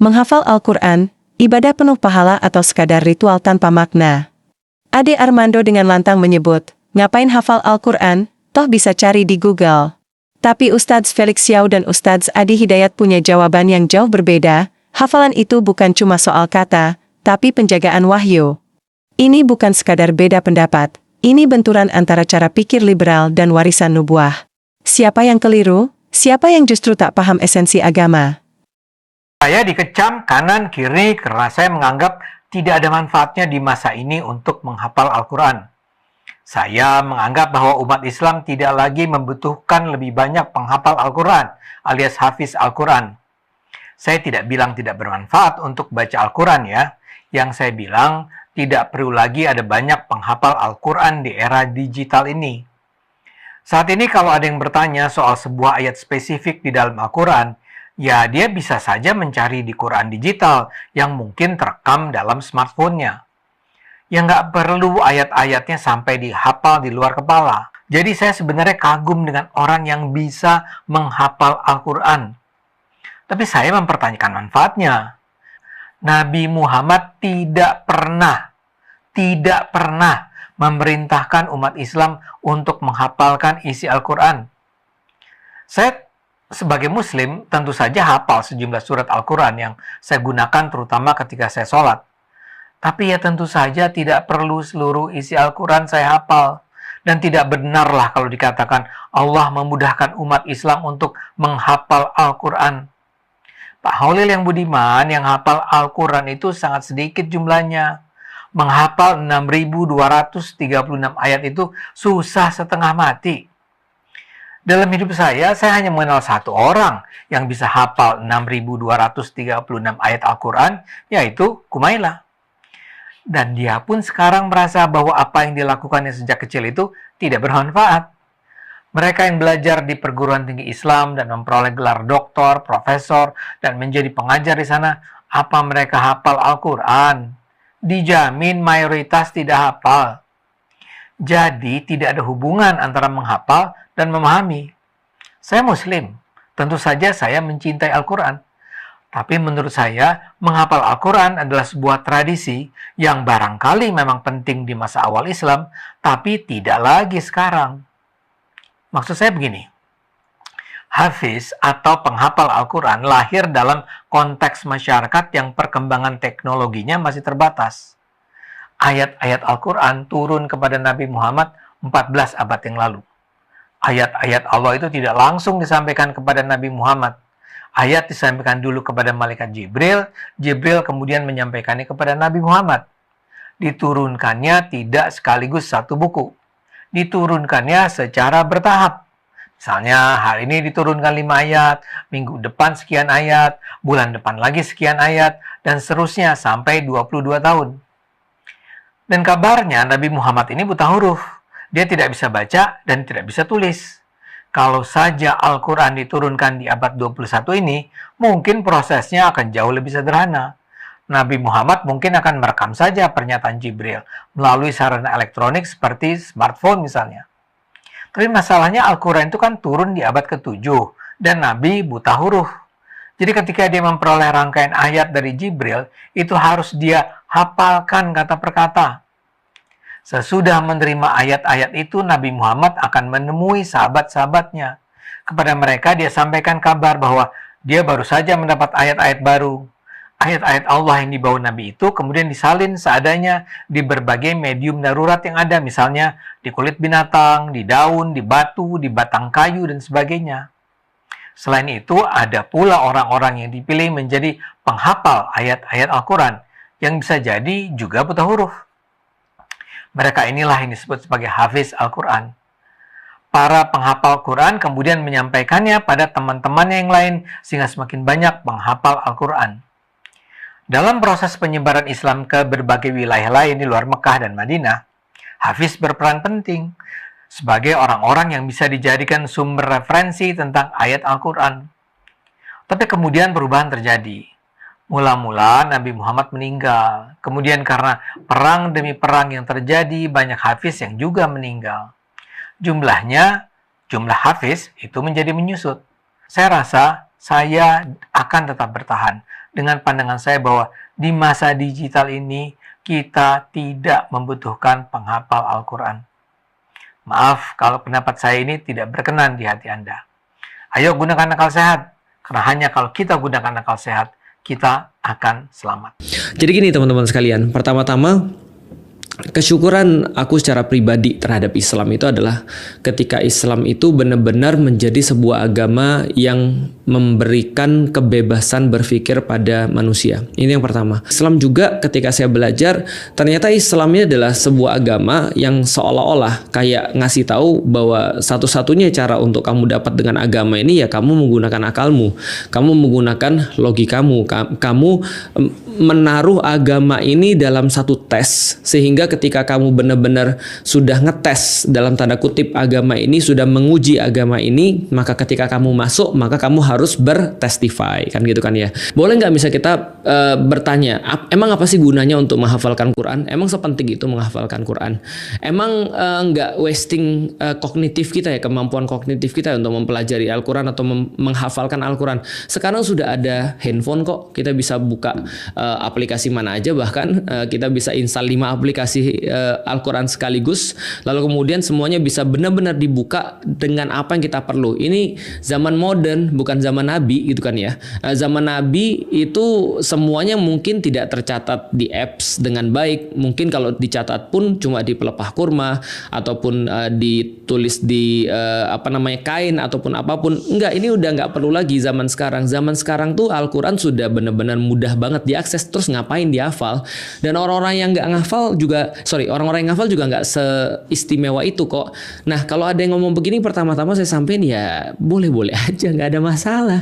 Menghafal Al-Quran, ibadah penuh pahala atau sekadar ritual tanpa makna? Ade Armando dengan lantang menyebut, ngapain hafal Al-Quran, toh bisa cari di Google. Tapi Ustadz Felix Xiao dan Ustadz Adi Hidayat punya jawaban yang jauh berbeda. Hafalan itu bukan cuma soal kata, tapi penjagaan wahyu. Ini bukan sekadar beda pendapat, ini benturan antara cara pikir liberal dan warisan nubuah. Siapa yang keliru? Siapa yang justru tak paham esensi agama? Saya dikecam kanan kiri karena saya menganggap tidak ada manfaatnya di masa ini untuk menghafal Al-Quran. Saya menganggap bahwa umat Islam tidak lagi membutuhkan lebih banyak penghafal Al-Quran alias hafiz Al-Quran. Saya tidak bilang tidak bermanfaat untuk baca Al-Quran ya. Yang saya bilang tidak perlu lagi ada banyak penghafal Al-Quran di era digital ini. Saat ini kalau ada yang bertanya soal sebuah ayat spesifik di dalam Al-Quran, ya dia bisa saja mencari di Quran digital yang mungkin terekam dalam smartphone-nya. Ya nggak perlu ayat-ayatnya sampai dihafal di luar kepala. Jadi saya sebenarnya kagum dengan orang yang bisa menghafal Al-Quran. Tapi saya mempertanyakan manfaatnya. Nabi Muhammad tidak pernah memerintahkan umat Islam untuk menghafalkan isi Al-Quran. Saya sebagai Muslim tentu saja hafal sejumlah surat Al-Quran yang saya gunakan terutama ketika saya sholat. Tapi ya tentu saja tidak perlu seluruh isi Al-Quran saya hafal. Dan tidak benarlah kalau dikatakan Allah memudahkan umat Islam untuk menghafal Al-Quran. Pak Holil yang budiman yang hafal Al-Quran itu sangat sedikit jumlahnya. Menghafal 6.236 ayat itu susah setengah mati. Dalam hidup saya hanya mengenal satu orang yang bisa hafal 6.236 ayat Al-Quran, yaitu Kumaila. Dan dia pun sekarang merasa bahwa apa yang dilakukannya sejak kecil itu tidak bermanfaat. Mereka yang belajar di perguruan tinggi Islam dan memperoleh gelar doktor, profesor, dan menjadi pengajar di sana, apa mereka hafal Al-Quran? Dijamin mayoritas tidak hafal. Jadi tidak ada hubungan antara menghafal dan memahami. Saya Muslim, tentu saja saya mencintai Al-Quran. Tapi menurut saya, menghafal Al-Quran adalah sebuah tradisi yang barangkali memang penting di masa awal Islam, tapi tidak lagi sekarang. Maksud saya begini, hafiz atau penghafal Al-Quran lahir dalam konteks masyarakat yang perkembangan teknologinya masih terbatas. Ayat-ayat Al-Quran turun kepada Nabi Muhammad 14 abad yang lalu. Ayat-ayat Allah itu tidak langsung disampaikan kepada Nabi Muhammad. Ayat disampaikan dulu kepada malaikat Jibril, Jibril kemudian menyampaikannya kepada Nabi Muhammad. Diturunkannya tidak sekaligus satu buku. Diturunkannya secara bertahap. Misalnya hari ini diturunkan 5 ayat, minggu depan sekian ayat, bulan depan lagi sekian ayat, dan seterusnya sampai 22 tahun. Dan kabarnya Nabi Muhammad ini buta huruf. Dia tidak bisa baca dan tidak bisa tulis. Kalau saja Al-Quran diturunkan di abad 21 ini, mungkin prosesnya akan jauh lebih sederhana. Nabi Muhammad mungkin akan merekam saja pernyataan Jibril melalui sarana elektronik seperti smartphone misalnya. Tapi masalahnya Al-Quran itu kan turun di abad ke-7 dan Nabi buta huruf. Jadi ketika dia memperoleh rangkaian ayat dari Jibril, itu harus dia hafalkan kata per kata. Sesudah menerima ayat-ayat itu, Nabi Muhammad akan menemui sahabat-sahabatnya. Kepada mereka dia sampaikan kabar bahwa dia baru saja mendapat ayat-ayat baru. Ayat-ayat Allah yang dibawa Nabi itu kemudian disalin seadanya di berbagai medium darurat yang ada, misalnya di kulit binatang, di daun, di batu, di batang kayu, dan sebagainya. Selain itu, ada pula orang-orang yang dipilih menjadi penghafal ayat-ayat Al-Quran, yang bisa jadi juga buta huruf. Mereka inilah yang disebut sebagai hafiz Al-Quran. Para penghafal Quran kemudian menyampaikannya pada teman-temannya yang lain, sehingga semakin banyak penghafal Al-Quran. Dalam proses penyebaran Islam ke berbagai wilayah lain di luar Mekah dan Madinah, hafiz berperan penting sebagai orang-orang yang bisa dijadikan sumber referensi tentang ayat Al-Quran. Tapi kemudian perubahan terjadi. Mula-mula Nabi Muhammad meninggal. Kemudian karena perang demi perang yang terjadi, banyak hafiz yang juga meninggal. Jumlah hafiz itu menjadi menyusut. Saya rasa saya akan tetap bertahan dengan pandangan saya bahwa di masa digital ini kita tidak membutuhkan penghafal Al-Quran. Maaf kalau pendapat saya ini tidak berkenan di hati Anda. Ayo gunakan akal sehat, karena hanya kalau kita gunakan akal sehat, kita akan selamat. Jadi gini teman-teman sekalian, pertama-tama kesyukuran aku secara pribadi terhadap Islam itu adalah ketika Islam itu benar-benar menjadi sebuah agama yang memberikan kebebasan berpikir pada manusia. Ini yang pertama. Islam juga ketika saya belajar, ternyata Islam ini adalah sebuah agama yang seolah-olah kayak ngasih tahu bahwa satu-satunya cara untuk kamu dapat dengan agama ini ya kamu menggunakan akalmu, kamu menggunakan logikamu, kamu menaruh agama ini dalam satu tes sehingga ketika kamu benar-benar sudah ngetes dalam tanda kutip agama ini, sudah menguji agama ini, maka ketika kamu masuk maka kamu harus bertestify, kan gitu kan ya. Boleh nggak bisa kita bertanya, emang apa sih gunanya untuk menghafalkan Quran? Emang sepenting itu menghafalkan Quran? Emang nggak wasting kognitif kita ya, kemampuan kognitif kita untuk mempelajari Al-Quran atau menghafalkan Al-Quran? Sekarang sudah ada handphone kok, kita bisa buka aplikasi mana aja, bahkan kita bisa install 5 aplikasi Al-Quran sekaligus, lalu kemudian semuanya bisa benar-benar dibuka dengan apa yang kita perlu. Ini zaman modern, bukan zaman Nabi gitu kan ya. Zaman Nabi itu semuanya mungkin tidak tercatat di apps dengan baik, mungkin kalau dicatat pun cuma di pelepah kurma ataupun ditulis di kain ataupun apapun. Enggak, ini udah nggak perlu lagi zaman sekarang. Zaman sekarang tuh Al-Quran sudah benar-benar mudah banget diakses, terus ngapain dihafal? Dan orang-orang yang nggak ngafal juga, orang-orang yang ngafal juga nggak seistimewa itu kok. Nah, kalau ada yang ngomong begini, pertama-tama saya sampein ya boleh-boleh aja, nggak ada masalah.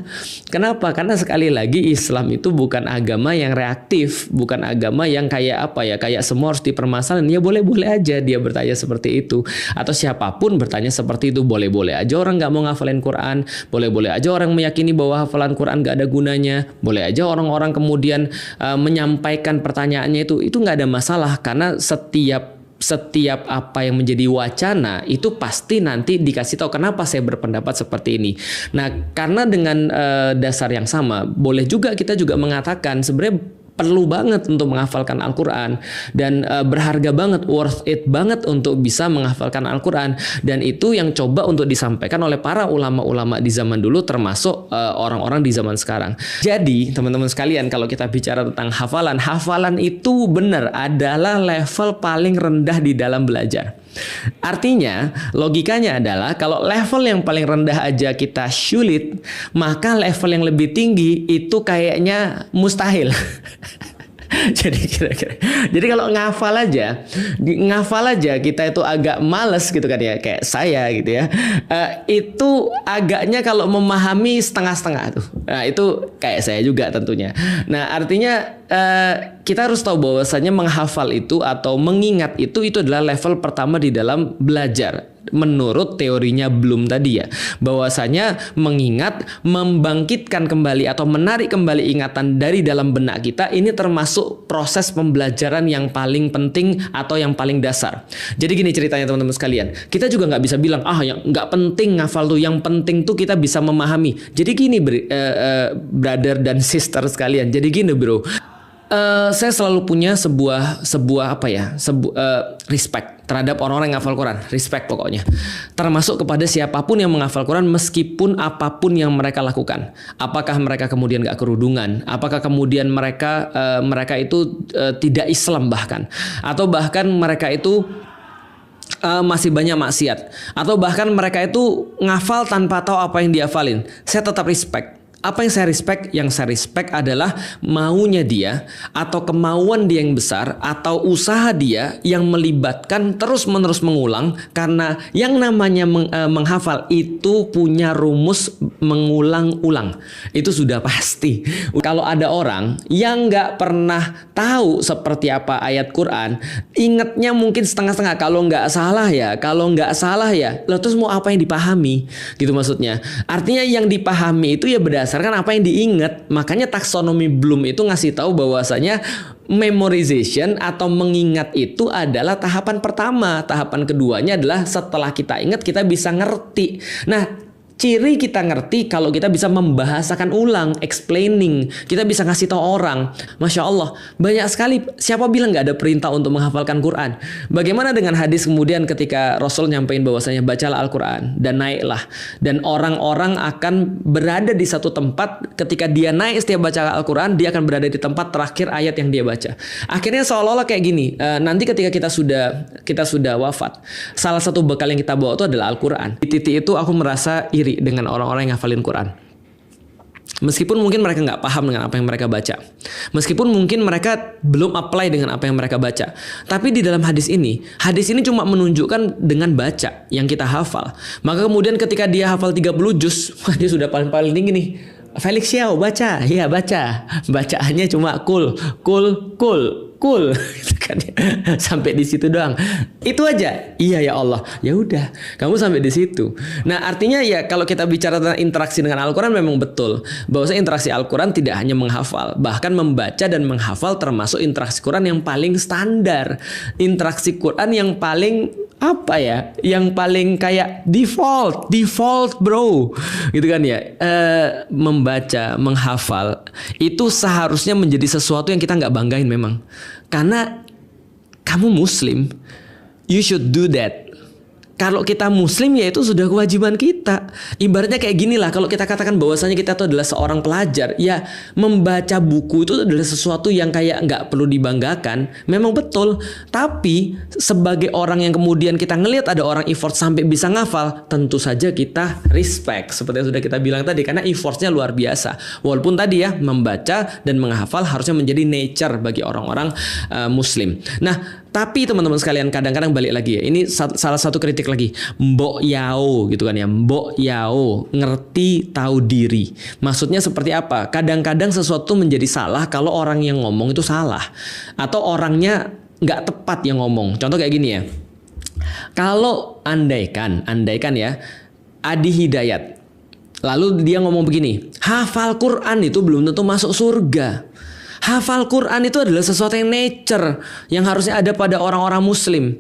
Kenapa? Karena sekali lagi Islam itu bukan agama yang reaktif, bukan agama yang kayak kayak semua harus dipermasalahin. Ya boleh-boleh aja dia bertanya seperti itu, atau siapapun bertanya seperti itu. Boleh-boleh aja orang nggak mau ngafalin Quran, boleh-boleh aja orang meyakini bahwa hafalan Quran nggak ada gunanya, boleh aja orang-orang kemudian menyampaikan pertanyaannya itu nggak ada masalah, karena setiap apa yang menjadi wacana itu pasti nanti dikasih tahu kenapa saya berpendapat seperti ini. Nah, karena dengan dasar yang sama, boleh juga kita juga mengatakan sebenarnya perlu banget untuk menghafalkan Al-Quran dan berharga banget, worth it banget untuk bisa menghafalkan Al-Quran, dan itu yang coba untuk disampaikan oleh para ulama-ulama di zaman dulu, termasuk orang-orang di zaman sekarang. Jadi teman-teman sekalian, kalau kita bicara tentang hafalan itu benar adalah level paling rendah di dalam belajar. Artinya logikanya adalah kalau level yang paling rendah aja kita sulit, maka level yang lebih tinggi itu kayaknya mustahil. Jadi kalau ngafal aja kita itu agak males gitu kan ya, kayak saya gitu ya. Itu agaknya kalau memahami setengah-setengah tuh. Nah, itu kayak saya juga tentunya. Nah, artinya kita harus tahu bahwasanya menghafal itu atau mengingat itu adalah level pertama di dalam belajar. Menurut teorinya Bloom tadi ya, bahwasanya mengingat, membangkitkan kembali atau menarik kembali ingatan dari dalam benak kita, ini termasuk proses pembelajaran yang paling penting atau yang paling dasar. Jadi gini ceritanya teman-teman sekalian, kita juga nggak bisa bilang yang nggak penting ngafal tuh, yang penting tuh kita bisa memahami. Jadi gini brother dan sister sekalian, jadi gini bro, saya selalu punya sebuah respect terhadap orang-orang yang menghafal Quran, respect pokoknya. Termasuk kepada siapapun yang menghafal Quran, meskipun apapun yang mereka lakukan. Apakah mereka kemudian gak kerudungan? Apakah kemudian mereka itu tidak Islam bahkan? Atau bahkan mereka itu masih banyak maksiat? Atau bahkan mereka itu ngafal tanpa tahu apa yang dihafalin? Saya tetap respect. Apa yang saya respect? Yang saya respect adalah maunya dia atau kemauan dia yang besar atau usaha dia yang melibatkan terus-menerus mengulang, karena yang namanya menghafal itu punya rumus mengulang-ulang. Itu sudah pasti. Kalau ada orang yang nggak pernah tahu seperti apa ayat Quran, ingatnya mungkin setengah-setengah. Kalau nggak salah ya, lalu terus mau apa yang dipahami? Gitu maksudnya. Artinya yang dipahami itu ya berdasarkan apa yang diingat. Makanya taksonomi Bloom itu ngasih tahu bahwasanya memorization atau mengingat itu adalah tahapan pertama. Tahapan keduanya adalah setelah kita ingat kita bisa ngerti. Nah, Ciri kita ngerti kalau kita bisa membahasakan ulang, explaining. Kita bisa ngasih tahu orang. Masya Allah, banyak sekali. Siapa bilang nggak ada perintah untuk menghafalkan Quran? Bagaimana dengan hadis kemudian ketika Rasul nyampein bahwasanya bacalah Al-Quran dan naiklah. Dan orang-orang akan berada di satu tempat. Ketika dia naik setiap baca Al-Quran, dia akan berada di tempat terakhir ayat yang dia baca. Akhirnya seolah-olah kayak gini. Nanti ketika kita sudah wafat, salah satu bekal yang kita bawa itu adalah Al-Quran. Di titik itu aku merasa iri dengan orang-orang yang ngafalin Quran. Meskipun mungkin mereka nggak paham dengan apa yang mereka baca. Meskipun mungkin mereka belum apply dengan apa yang mereka baca. Tapi di dalam hadis ini cuma menunjukkan dengan baca yang kita hafal. Maka kemudian ketika dia hafal 30 juz, dia sudah paling tinggi nih. Felix Xiao baca, ya baca. Bacaannya cuma cool. Gitu kan ya. Sampai di situ doang. Itu aja. Iya ya Allah. Ya udah, kamu sampai di situ. Nah, artinya ya kalau kita bicara tentang interaksi dengan Al-Qur'an memang betul. Bahwasanya interaksi Al-Qur'an tidak hanya menghafal, bahkan membaca dan menghafal termasuk interaksi Quran yang paling standar. Interaksi Quran yang paling apa ya? Yang paling kayak default bro. Gitu kan ya. Membaca, menghafal itu seharusnya menjadi sesuatu yang kita nggak banggain memang. Karena kamu Muslim, you should do that. Kalau kita Muslim ya itu sudah kewajiban kita. Ibaratnya kayak gini lah, kalau kita katakan bahwasanya kita itu adalah seorang pelajar, ya membaca buku itu adalah sesuatu yang kayak nggak perlu dibanggakan. Memang betul. Tapi sebagai orang yang kemudian kita ngelihat ada orang effort sampai bisa ngafal, tentu saja kita respect. Seperti yang sudah kita bilang tadi, karena effortnya luar biasa. Walaupun tadi ya membaca dan menghafal harusnya menjadi nature bagi orang-orang Muslim. Nah, tapi teman-teman sekalian, kadang-kadang balik lagi ya. Ini salah satu kritik lagi. Mbok yao gitu kan ya. Mbok yao, ngerti tahu diri. Maksudnya seperti apa? Kadang-kadang sesuatu menjadi salah kalau orang yang ngomong itu salah. Atau orangnya nggak tepat yang ngomong. Contoh kayak gini ya. Kalau andaikan ya, Adi Hidayat. Lalu dia ngomong begini. Hafal Quran itu belum tentu masuk surga. Hafal Quran itu adalah sesuatu yang nature, yang harusnya ada pada orang-orang Muslim.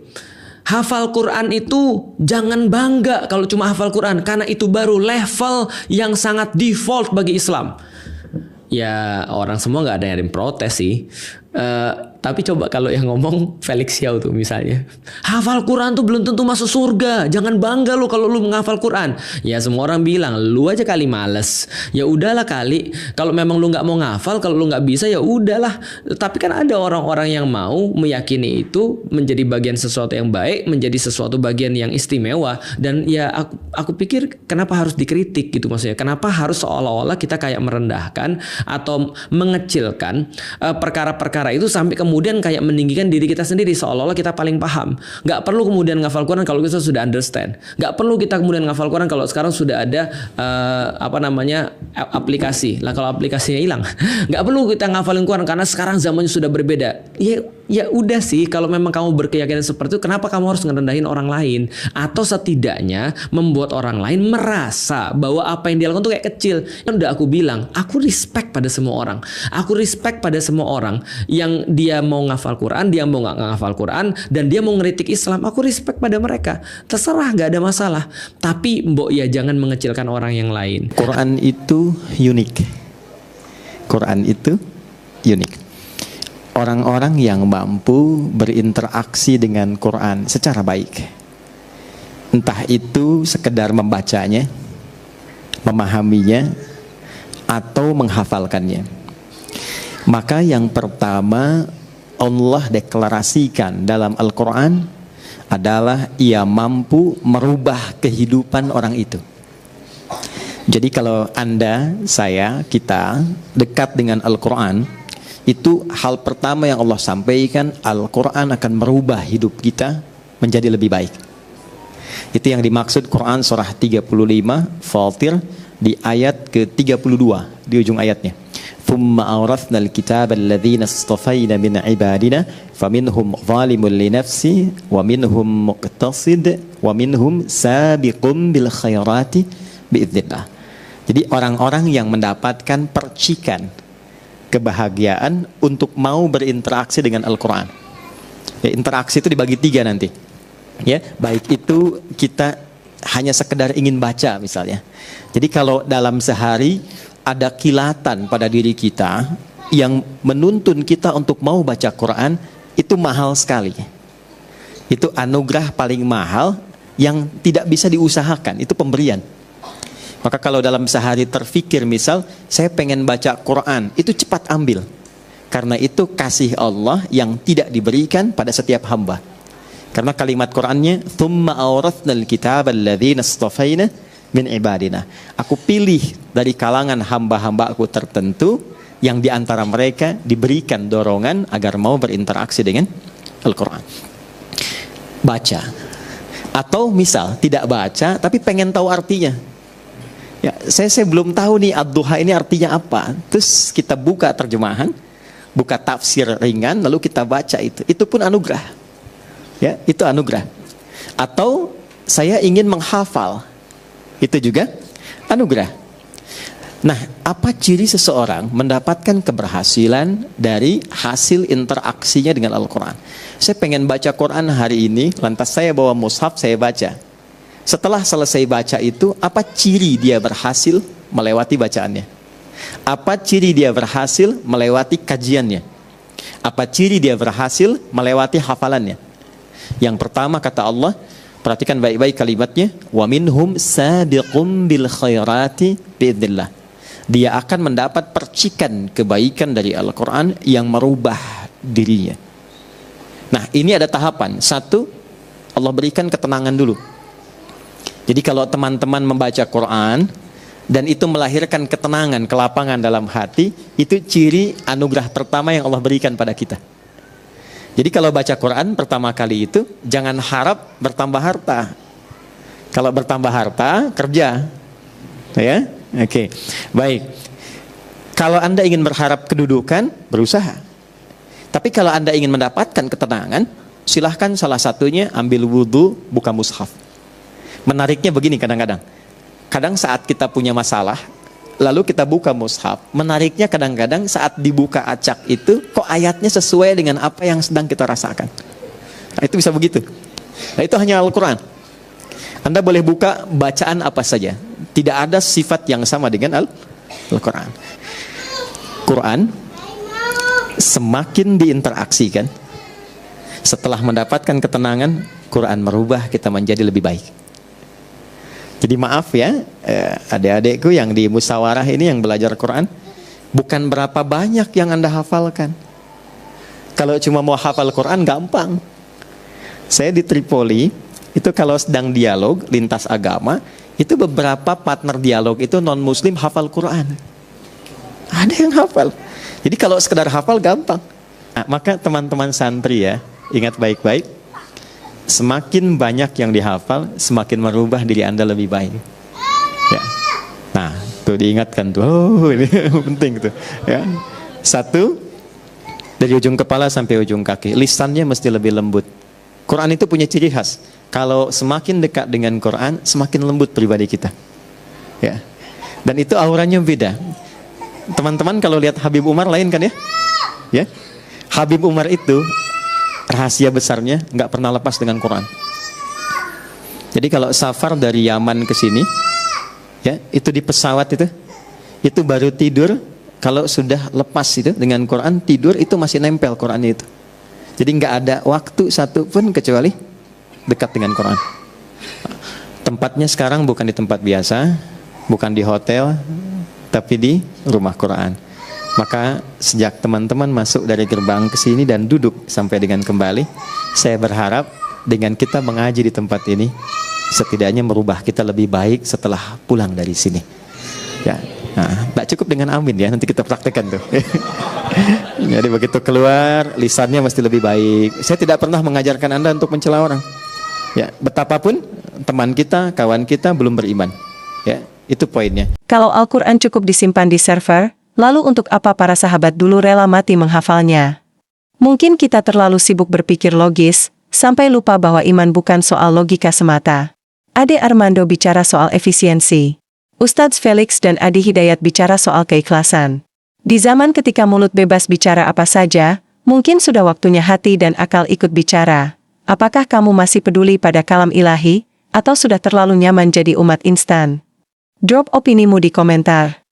Hafal Quran itu jangan bangga kalau cuma hafal Quran, karena itu baru level yang sangat default bagi Islam. Ya orang semua nggak ada yang protes sih. Tapi coba kalau yang ngomong Felix Xiao tuh misalnya, hafal Quran tuh belum tentu masuk surga. Jangan bangga lu kalau lu menghafal Quran. Ya semua orang bilang lu aja kali males. Ya udahlah kali. Kalau memang lu nggak mau ngafal, kalau lu nggak bisa ya udahlah. Tapi kan ada orang-orang yang mau meyakini itu menjadi bagian sesuatu yang baik, menjadi sesuatu bagian yang istimewa. Dan ya aku pikir kenapa harus dikritik gitu maksudnya. Kenapa harus seolah-olah kita kayak merendahkan atau mengecilkan perkara-perkara itu sampai kemudian kayak meninggikan diri kita sendiri seolah-olah kita paling paham. Nggak perlu kemudian ngafal Quran kalau kita sudah understand. Nggak perlu kita kemudian ngafal Quran kalau sekarang sudah ada aplikasi. Lah kalau aplikasinya hilang, nggak perlu kita ngafalin Quran karena sekarang zamannya sudah berbeda. Ya udah sih, kalau memang kamu berkeyakinan seperti itu, kenapa kamu harus ngerendahin orang lain? Atau setidaknya membuat orang lain merasa bahwa apa yang dia lakukan itu kayak kecil. Kan udah aku bilang, aku respect pada semua orang. Aku respect pada semua orang yang dia mau ngafal Quran, dia mau nggak ngafal Quran, dan dia mau ngeritik Islam. Aku respect pada mereka. Terserah, nggak ada masalah. Tapi mbok ya jangan mengecilkan orang yang lain. Quran itu unik. Quran itu unik. Orang-orang yang mampu berinteraksi dengan Quran secara baik, entah itu sekedar membacanya, memahaminya, atau menghafalkannya, maka yang pertama Allah deklarasikan dalam Al-Quran adalah ia mampu merubah kehidupan orang itu. Jadi kalau Anda, saya, kita dekat dengan Al-Quran, itu hal pertama yang Allah sampaikan, Al-Quran akan merubah hidup kita menjadi lebih baik. Itu yang dimaksud Quran surah 35 Fatir di ayat ke-32 di ujung ayatnya. Thumma awrathnal kitaba alladhina istafayna min ibadina faminhum zalimun li nafsi wa minhum muqtasid wa minhum sabiqun bil khairati biiznillah. Jadi orang-orang yang mendapatkan percikan kebahagiaan untuk mau berinteraksi dengan Al-Quran. Ya, interaksi itu dibagi 3 nanti. Ya, baik itu kita hanya sekedar ingin baca misalnya. Jadi kalau dalam sehari ada kilatan pada diri kita yang menuntun kita untuk mau baca Quran, itu mahal sekali. Itu anugerah paling mahal yang tidak bisa diusahakan, itu pemberian. Maka kalau dalam sehari terfikir misal, saya pengen baca Quran, itu cepat ambil. Karena itu kasih Allah yang tidak diberikan pada setiap hamba. Karena kalimat Qurannya, "Tsumma awrathnal kitaba alladzina istafaina min ibadina." Aku pilih dari kalangan hamba-hamba aku tertentu yang diantara mereka diberikan dorongan agar mau berinteraksi dengan Al-Quran. Baca. Atau misal tidak baca tapi pengen tahu artinya. Ya, saya belum tahu nih ad-duha ini artinya apa. Terus kita buka terjemahan, buka tafsir ringan, lalu kita baca itu. Itu pun anugerah. Ya, itu anugerah. Atau saya ingin menghafal, itu juga anugerah. Nah, apa ciri seseorang mendapatkan keberhasilan dari hasil interaksinya dengan Al-Quran? Saya pengen baca Quran hari ini, lantas saya bawa mushaf, saya baca. Setelah selesai baca itu, apa ciri dia berhasil melewati bacaannya? Apa ciri dia berhasil melewati kajiannya? Apa ciri dia berhasil melewati hafalannya? Yang pertama kata Allah, perhatikan baik-baik kalimatnya, wa minhum sabiqum bil khairati biidznillah. Dia akan mendapat percikan kebaikan dari Al-Quran yang merubah dirinya. Nah, ini ada tahapan. Satu, Allah berikan ketenangan dulu. Jadi kalau teman-teman membaca Quran dan itu melahirkan ketenangan, kelapangan dalam hati, itu ciri anugerah pertama yang Allah berikan pada kita. Jadi kalau baca Quran pertama kali itu jangan harap bertambah harta. Kalau bertambah harta, kerja. Ya? Oke. Baik. Kalau Anda ingin berharap kedudukan, berusaha. Tapi kalau Anda ingin mendapatkan ketenangan, silahkan salah satunya ambil wudhu, buka mushaf. Menariknya begini kadang-kadang. Kadang saat kita punya masalah, lalu kita buka mushaf. Menariknya kadang-kadang saat dibuka acak itu, kok ayatnya sesuai dengan apa yang sedang kita rasakan. Nah, itu bisa begitu. Nah, itu hanya Al-Quran. Anda boleh buka bacaan apa saja. Tidak ada sifat yang sama dengan Al-Quran. Quran semakin diinteraksikan, setelah mendapatkan ketenangan, Quran merubah kita menjadi lebih baik. Jadi maaf ya, adik-adikku yang di musyawarah ini yang belajar Quran, bukan berapa banyak yang Anda hafalkan. Kalau cuma mau hafal Quran gampang. Saya di Tripoli, itu kalau sedang dialog lintas agama, itu beberapa partner dialog itu non-muslim hafal Quran. Ada yang hafal. Jadi kalau sekedar hafal gampang. Nah, maka teman-teman santri ya, ingat baik-baik. Semakin banyak yang dihafal, semakin merubah diri Anda lebih baik. Ya. Nah, tuh diingatkan tuh. Oh, ini penting tuh. Ya. Satu, dari ujung kepala sampai ujung kaki, lisannya mesti lebih lembut. Quran itu punya ciri khas. Kalau semakin dekat dengan Quran, semakin lembut pribadi kita. Ya. Dan itu auranya beda. Teman-teman kalau lihat Habib Umar lain kan ya? Ya. Habib Umar itu rahasia besarnya nggak pernah lepas dengan Quran. Jadi kalau safar dari Yaman ke sini, ya itu di pesawat itu baru tidur. Kalau sudah lepas itu dengan Quran, tidur itu masih nempel Qurannya itu. Jadi nggak ada waktu satu pun kecuali dekat dengan Quran. Tempatnya sekarang bukan di tempat biasa, bukan di hotel, tapi di rumah Quran. Maka sejak teman-teman masuk dari gerbang ke sini dan duduk sampai dengan kembali, saya berharap dengan kita mengaji di tempat ini, setidaknya merubah kita lebih baik setelah pulang dari sini. Ya, nah, tak cukup dengan amin ya, nanti kita praktekkan tuh. Jadi begitu keluar, lisannya mesti lebih baik. Saya tidak pernah mengajarkan Anda untuk mencela orang. Ya, betapapun teman kita, kawan kita belum beriman. Ya, itu poinnya. Kalau Al-Quran cukup disimpan di server, lalu untuk apa para sahabat dulu rela mati menghafalnya? Mungkin kita terlalu sibuk berpikir logis, sampai lupa bahwa iman bukan soal logika semata. Ade Armando bicara soal efisiensi. Ustadz Felix dan Adi Hidayat bicara soal keikhlasan. Di zaman ketika mulut bebas bicara apa saja, mungkin sudah waktunya hati dan akal ikut bicara. Apakah kamu masih peduli pada kalam ilahi, Atau sudah terlalu nyaman jadi umat instan? Drop opinimu di komentar.